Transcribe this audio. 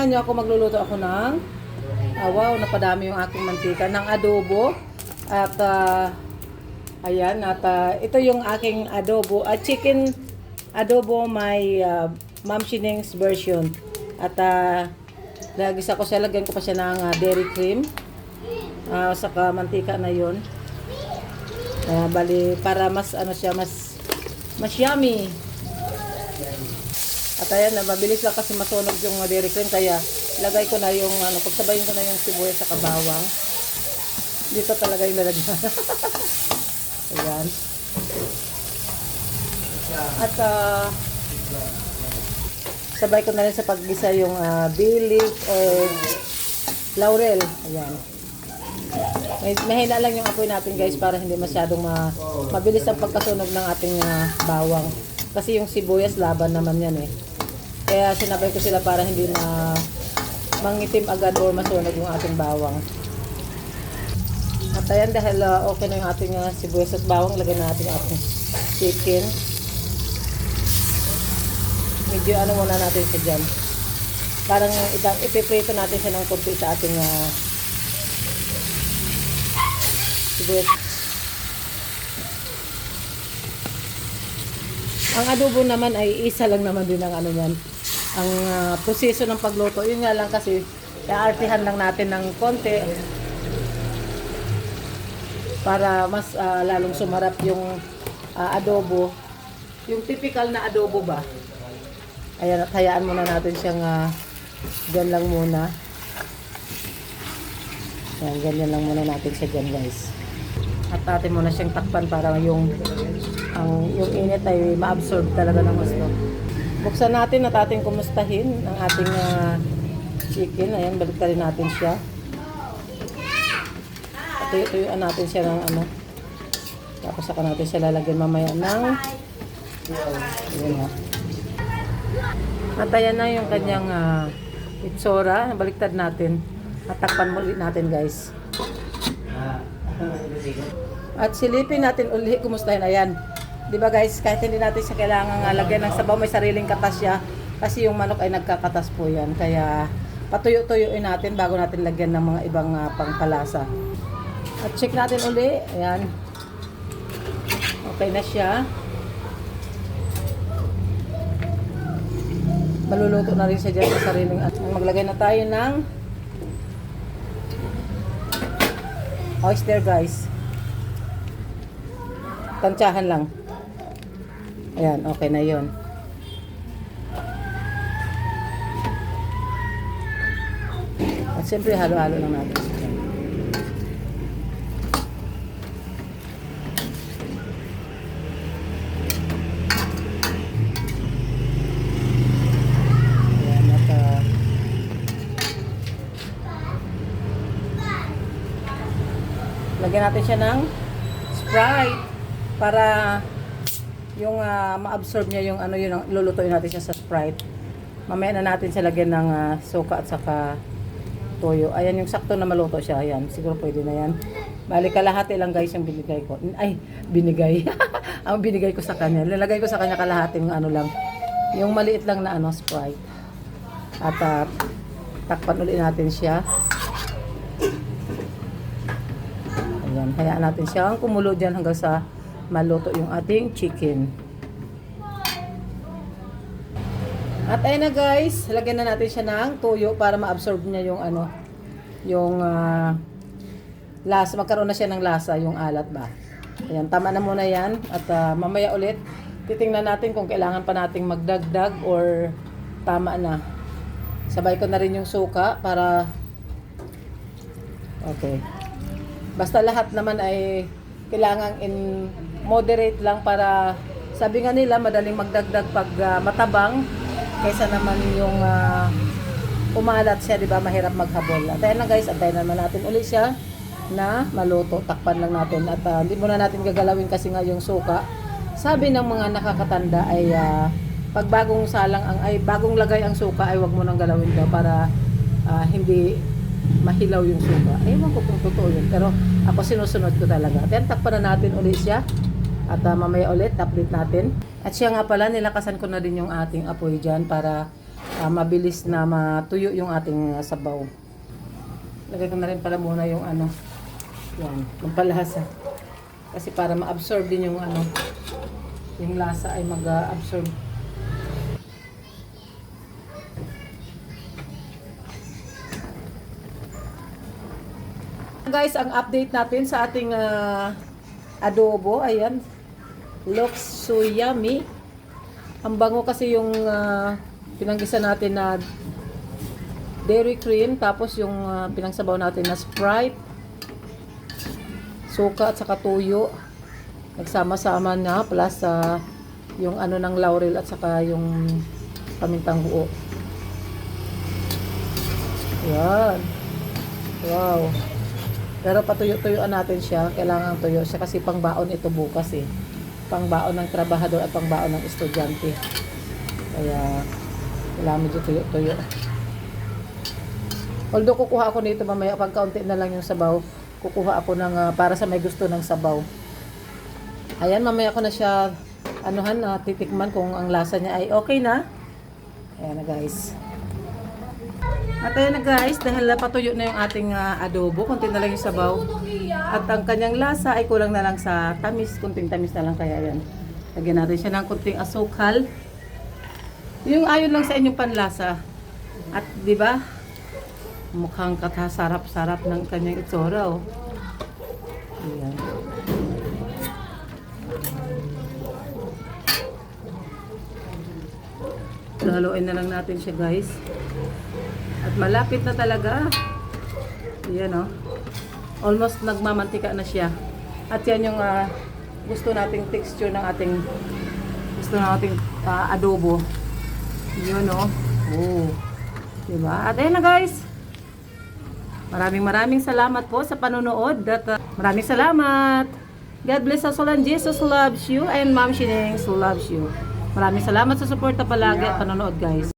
samahan niyo ako, magluluto ako ng wow, napadami yung aking mantika ng adobo. At ayan, at ito yung aking adobo, chicken adobo, may Ma'am Shining's version. At lagisa ko siya, lagyan ko pa siya ng dairy cream, saka mantika na yon. Bali para mas ano siya, mas yummy. At ayan, mabilis lang kasi masunog yung dairy cream, kaya ilagay ko na yung pagsabayin ko na yung sibuyas sa bawang. Dito talaga yung lalagyan. Ayan. At sabay ko na rin sa paggisa yung bay leaf or laurel. Ayan. Mahina lang yung apoy natin, guys, para hindi masyadong mabilis ang pagkasunog ng ating bawang. Kasi yung sibuyas, laban naman yan eh. Kaya sinabay ko sila para hindi mangitim agad o masunog yung ating bawang. At ayan, dahil okay na yung ating sibuyas at bawang, lagyan natin yung ating chicken. Medyo muna natin siya dyan. Parang ipiprito natin siya ng konti sa ating sibuyas. Ang adobo naman ay isa lang naman din ang yan. Ang proseso ng pagluto. Yun nga lang kasi, i-artihan lang natin ng konti para mas lalong sumarap yung adobo. Yung typical na adobo ba? Ayan, at hayaan muna natin siyang dyan lang muna. Ayan, ganyan lang muna natin siya dyan, guys. At atin muna siyang takpan para yung init ay ma-absorb talaga ng gusto. Buksan natin at ating kumustahin ang ating chicken. Ayan, baliktarin natin siya. At tuyuan natin siya ng Tapos saka natin siya lalagyan mamaya ng ayan na. At ayan na yung kanyang itsura. Baliktad natin. At takpan muli natin, guys. At silipin natin uli, kumustahin. Ayan. Diba, guys, kahit hindi natin siya kailangan lagyan ng sabaw, may sariling katas siya. Kasi yung manok ay nagkakatas po yan. Kaya patuyo-tuyuin natin bago natin lagyan ng mga ibang pangpalasa. At check natin uli. Ayan. Okay na siya. Maluluto na rin siya dyan sa sariling. At maglagay na tayo ng oyster, guys. Tansyahan lang. Ayan, okay na yon. At siyempre, halo-halo lang natin. Ayan, at lagyan natin siya ng Sprite para yung ma-absorb niya yung yung lulutuin natin siya sa Sprite. Mamaya na natin siya lagyan ng suka at saka toyo. Ayan yung sakto na maluto siya. Ayan, siguro pwede na yan. Bali kalahati lang, guys, yung binigay ko. Ay, binigay. Ang binigay ko sa kanya. Nilagay ko sa kanya kalahating lang. Yung maliit lang na Sprite. At takpan ulit natin siya. Ayan, hayaan natin siya kumulo dyan hanggang sa maluto yung ating chicken. At ayun na, guys, lagyan na natin siya ng toyo para ma-absorb niya yung yung lasa, magkaroon na siya ng lasa, yung alat ba. Ayan, tama na muna yan. At mamaya ulit titingnan natin kung kailangan pa nating magdagdag or tama na. Sabay ko na rin yung suka para okay. Basta lahat naman ay kailangan in moderate lang para sabi nga nila madaling magdagdag pag matabang kaysa naman yung umalat siya, di ba? Mahirap maghabol. At ayan na, guys, antayin naman natin ulit siya na maluto. Takpan lang natin at hindi muna natin gagalawin kasi nga yung suka. Sabi ng mga nakakatanda ay pag bagong bagong lagay ang suka ay wag mo nang galawin daw para hindi mahilaw yung suka. Ewan ko kung totoo yun. Pero ako sinusunod ko talaga. Then takpan na natin ulit siya. At mamaya ulit, update natin. At siya nga pala, nilakasan ko na din yung ating apoy dyan para mabilis na matuyo yung ating sabaw. Lagay ko na rin pala muna yung ano, yan, yung palasa. Kasi para ma-absorb din yung ano, yung lasa ay mag-absorb. Guys, ang update natin sa ating adobo, ayan, looks so yummy. Ang bango kasi yung pinanggisa natin na dairy cream, tapos yung pinangsabaw natin na Sprite, suka at saka tuyo. Nagsama-sama na plus yung ano ng laurel at saka yung pamintang buo. Yan. Wow. Pero patuyo-tuyuan natin siya. Kailangan tuyo siya kasi pangbaon ito bukas eh. Pangbaon ng trabahador at pangbaon ng estudyante. Kaya kailangan medyo tuyo-tuyo. Although kukuha ako nito mamaya pag kaunti na lang yung sabaw. Kukuha ako ng para sa may gusto ng sabaw. Ayan, mamaya ko na siya titikman kung ang lasa niya ay okay na. Ayan na guys. At ayan na guys, dahil napatuyo na yung ating adobo, konti na lang yung sabaw. At ang kanyang lasa ay kulang na lang sa tamis, kunting tamis na lang kaya yan. Lagyan natin siya ng kunting asukal. Yung ayon lang sa inyong panlasa. At di ba? Mukhang katasarap-sarap ng kanyang itsura oh. Ayan. Haluin na lang natin siya guys. At malapit na talaga. Ayan o. Almost nagmamantika na siya. At yan yung gusto nating texture ng ating adobo. Yun o. Oh. Diba? At ayan na guys. Maraming salamat po sa panonood. At maraming salamat. God bless us all and Jesus loves you. And Ma'am Shineng loves you. Maraming salamat sa suporta palagi at panonood guys.